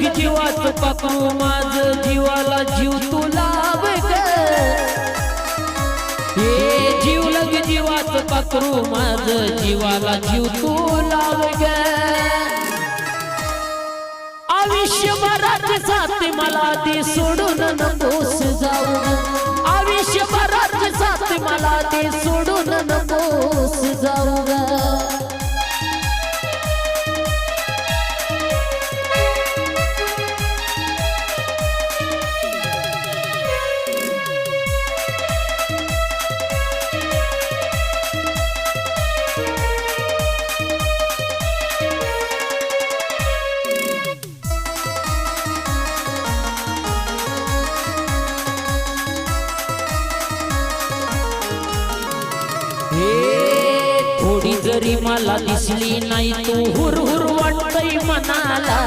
लग जीवाचं पाखरू माझ जीवाला जीव तू लाव ग हे जीव लग जीवाचं पाखरू माझ जीवाला जीव तू लाव ग आयुष्यभराची साथ मला दे सोडून नकोस जाऊ आयुष्यभराची साथ मला दे सोडून नकोस जाऊ ग थोडी जरी मला दिसली नाही तू हुरहुर वाटतय मनाला